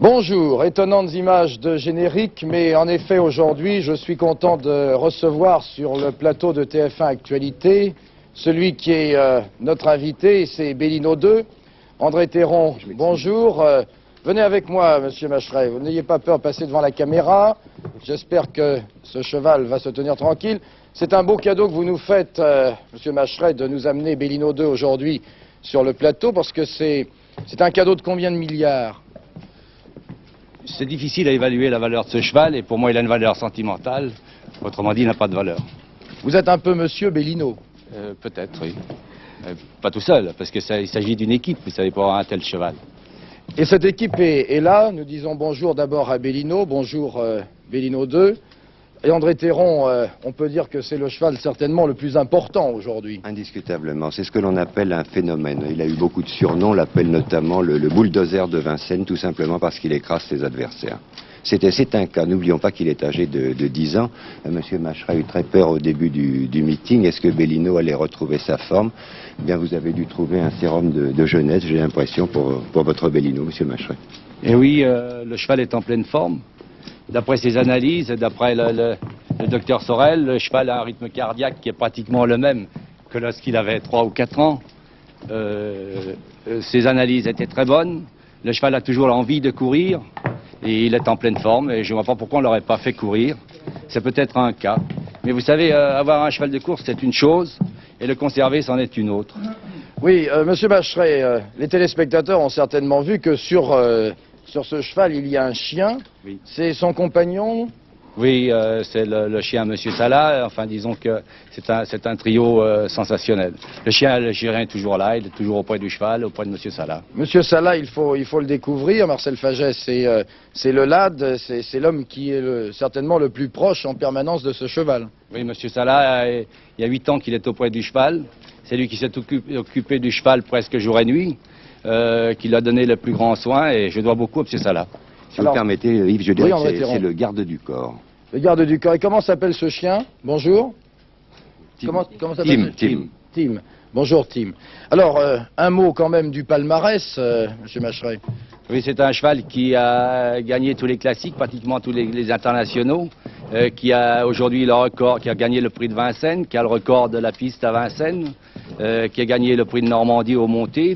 Bonjour, étonnantes images de générique, mais en effet aujourd'hui je suis content de recevoir sur le plateau de TF1 Actualité celui qui est notre invité, c'est Bellino II. André Théron, bonjour. Venez avec moi, monsieur Macheret, vous n'ayez pas peur de passer devant la caméra. J'espère que ce cheval va se tenir tranquille. C'est un beau cadeau que vous nous faites, monsieur Macheret, de nous amener Bellino II aujourd'hui sur le plateau, parce que c'est un cadeau de combien de milliards ? C'est difficile à évaluer la valeur de ce cheval, et pour moi il a une valeur sentimentale, autrement dit il n'a pas de valeur. Vous êtes un peu monsieur Bellino. Peut-être, oui. Pas tout seul, parce qu'il s'agit d'une équipe, vous savez, pour avoir un tel cheval. Et cette équipe est là. Nous disons bonjour d'abord à Bellino, bonjour Bellino II. Et André Théron, on peut dire que c'est le cheval certainement le plus important aujourd'hui. Indiscutablement, c'est ce que l'on appelle un phénomène. Il a eu beaucoup de surnoms, on l'appelle notamment le bulldozer de Vincennes, tout simplement parce qu'il écrase ses adversaires. C'est un cas, n'oublions pas qu'il est âgé de 10 ans. Monsieur Macheret a eu très peur au début du meeting. Est-ce que Bellino allait retrouver sa forme? Eh bien, vous avez dû trouver un sérum de jeunesse, j'ai l'impression, pour votre Bellino, monsieur Macheret. Et oui, le cheval est en pleine forme. D'après ses analyses, d'après le docteur Sorel, le cheval a un rythme cardiaque qui est pratiquement le même que lorsqu'il avait 3 ou 4 ans. Ses analyses étaient très bonnes. Le cheval a toujours l'envie de courir et il est en pleine forme et je ne vois pas pourquoi on ne l'aurait pas fait courir. C'est peut-être un cas. Mais vous savez, avoir un cheval de course, c'est une chose et le conserver, c'en est une autre. Oui, monsieur Macheret, les téléspectateurs ont certainement vu que sur ce cheval, il y a un chien. Oui. C'est son compagnon. Oui, c'est le chien Monsieur Salah. Enfin, disons que c'est un trio sensationnel. Le chien est toujours là, il est toujours auprès du cheval, auprès de Monsieur Salah. Monsieur Salah, il faut le découvrir. Marcel Faget, c'est le lad, c'est l'homme qui est certainement le plus proche en permanence de ce cheval. Oui, Monsieur Salah, il y a 8 ans qu'il est auprès du cheval. C'est lui qui s'est occupé du cheval presque jour et nuit, qui lui a donné le plus grand soin et je dois beaucoup à Monsieur Salah. Si vous permettez, Yves, je dirais que c'est le garde du corps. Le garde du corps. Et comment s'appelle ce chien? Bonjour. Comment s'appelle Tim. Bonjour, Tim. Alors, un mot quand même du palmarès, monsieur Macheret. Oui, c'est un cheval qui a gagné tous les classiques, pratiquement tous les internationaux, qui a aujourd'hui le record, qui a gagné le prix de Vincennes, qui a le record de la piste à Vincennes, qui a gagné le prix de Normandie aux montées,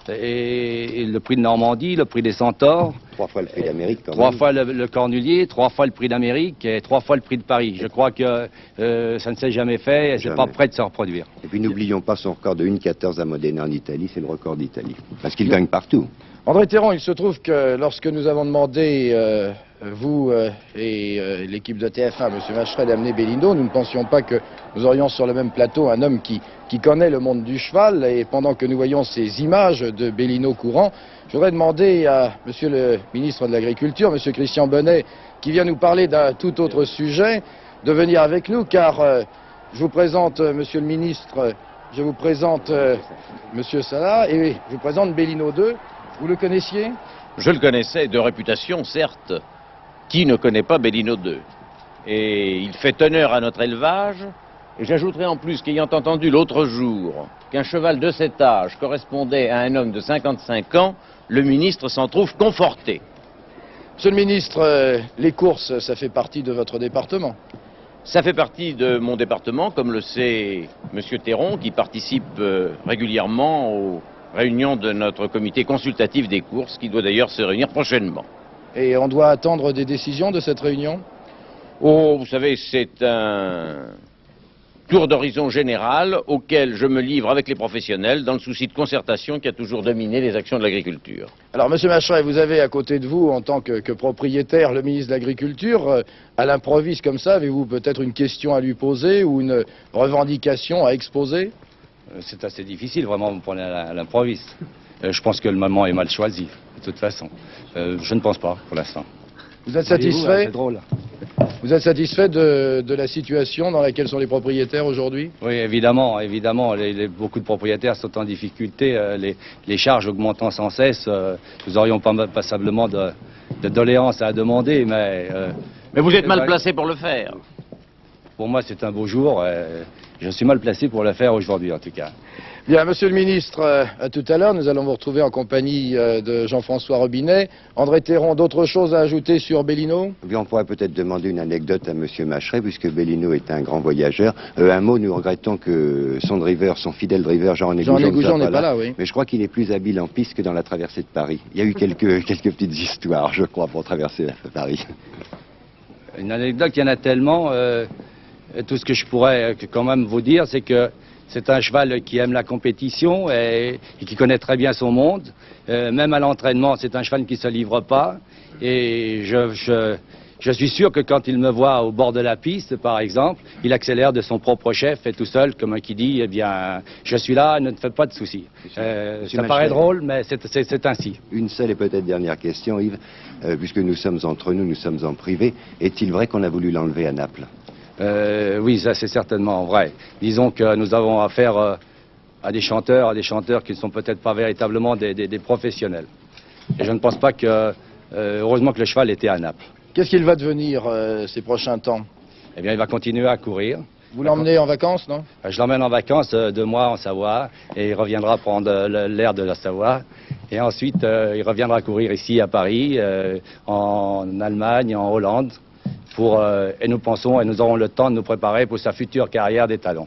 et le prix de Normandie, le prix des Centaures. 3 fois le prix d'Amérique, quand même. 3 fois le Cornulier, 3 fois le prix d'Amérique et 3 fois le prix de Paris. Je crois que ça ne s'est jamais fait et c'est pas prêt de se reproduire. Et puis n'oublions pas son record de 1,14 à Modena en Italie, c'est le record d'Italie. Parce qu'il gagne partout. André Théron, il se trouve que lorsque nous avons demandé, vous et l'équipe de TF1, M. Macheret, d'amener Bellino, nous ne pensions pas que nous aurions sur le même plateau un homme qui connaît le monde du cheval. Et pendant que nous voyons ces images de Bellino courant, je voudrais demander à M. le ministre de l'Agriculture, M. Christian Bonnet, qui vient nous parler d'un tout autre sujet, de venir avec nous, car je vous présente, M. le ministre, je vous présente M. Salah, et je vous présente Bellino II. Vous le connaissiez? Je le connaissais, de réputation, certes. Qui ne connaît pas Bellino II? Et il fait honneur à notre élevage. Et j'ajouterai en plus qu'ayant entendu l'autre jour qu'un cheval de cet âge correspondait à un homme de 55 ans, le ministre s'en trouve conforté. Monsieur le ministre, les courses, ça fait partie de votre département? Ça fait partie de mon département, comme le sait Monsieur Théron, qui participe régulièrement aux réunion de notre comité consultatif des courses, qui doit d'ailleurs se réunir prochainement. Et on doit attendre des décisions de cette réunion? Oh, vous savez, c'est un tour d'horizon général auquel je me livre avec les professionnels dans le souci de concertation qui a toujours dominé les actions de l'agriculture. Alors, monsieur Macheret, vous avez à côté de vous, en tant que propriétaire, le ministre de l'Agriculture. À l'improviste comme ça, avez-vous peut-être une question à lui poser ou une revendication à exposer? C'est assez difficile, vraiment, vous me prenez à l'improviste. Je pense que le moment est mal choisi, de toute façon. Je ne pense pas, pour l'instant. Vous êtes satisfait? C'est drôle. Vous êtes satisfait de la situation dans laquelle sont les propriétaires aujourd'hui? Oui, évidemment, évidemment. Beaucoup de propriétaires sont en difficulté, les charges augmentant sans cesse. Nous aurions passablement de doléances à demander, mais vous êtes mal placé pour le faire. Pour moi, c'est un beau jour. Je suis mal placé pour le faire aujourd'hui, en tout cas. Bien, Monsieur le Ministre, à tout à l'heure. Nous allons vous retrouver en compagnie de Jean-François Robinet. André Théron, d'autres choses à ajouter sur Bellino? Oui, on pourrait peut-être demander une anecdote à Monsieur Macheret, puisque Bellino est un grand voyageur. Un mot, nous regrettons que son driver, son fidèle driver, Jean-René Goujon n'est pas là. Oui. Mais je crois qu'il est plus habile en piste que dans la traversée de Paris. Il y a eu quelques petites histoires, je crois, pour traverser Paris. Une anecdote, il y en a tellement. Tout ce que je pourrais quand même vous dire, c'est que c'est un cheval qui aime la compétition et qui connaît très bien son monde. Même à l'entraînement, c'est un cheval qui ne se livre pas. Et je suis sûr que quand il me voit au bord de la piste, par exemple, il accélère de son propre chef et tout seul, comme un qui dit, eh bien, je suis là, ne te fais pas de soucis. Ça paraît drôle, mais c'est ainsi. Une seule et peut-être dernière question, Yves. Puisque nous sommes entre nous, nous sommes en privé. Est-il vrai qu'on a voulu l'enlever à Naples? Oui, ça c'est certainement vrai. Disons que nous avons affaire à des chanteurs qui ne sont peut-être pas véritablement des professionnels. Et je ne pense pas que... heureusement que le cheval était à Naples. Qu'est-ce qu'il va devenir ces prochains temps? Eh bien, il va continuer à courir. Vous l'emmenez en vacances, non? Je l'emmène en vacances 2 mois en Savoie et il reviendra prendre l'air de la Savoie. Et ensuite, il reviendra courir ici à Paris, en Allemagne, en Hollande. Et nous pensons et nous aurons le temps de nous préparer pour sa future carrière d'étalon.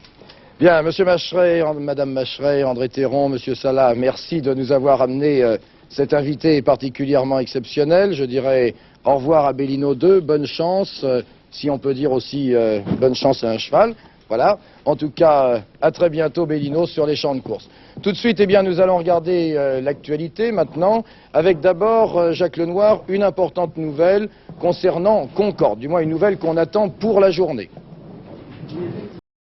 Bien, Monsieur Macheret, Madame Macheret, André Théron, Monsieur Salah, merci de nous avoir amené cet invité particulièrement exceptionnel. Je dirais au revoir à Bellino 2, bonne chance, si on peut dire aussi bonne chance à un cheval. Voilà, en tout cas, à très bientôt Bellino sur les champs de course. Tout de suite, eh bien, nous allons regarder l'actualité maintenant, avec d'abord, Jacques Lenoir, une importante nouvelle concernant Concorde, du moins une nouvelle qu'on attend pour la journée.